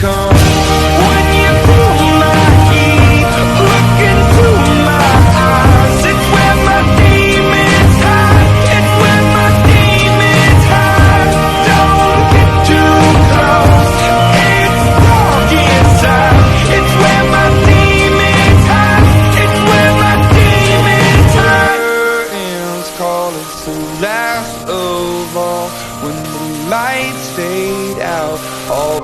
come. When you feel my heat, look into my eyes. It's where my demons hide. It's where my demons hide. Don't get too close. It's dark inside. It's where my demons hide. It's where my demons hide. Curtains calling, so last of all, when the lights fade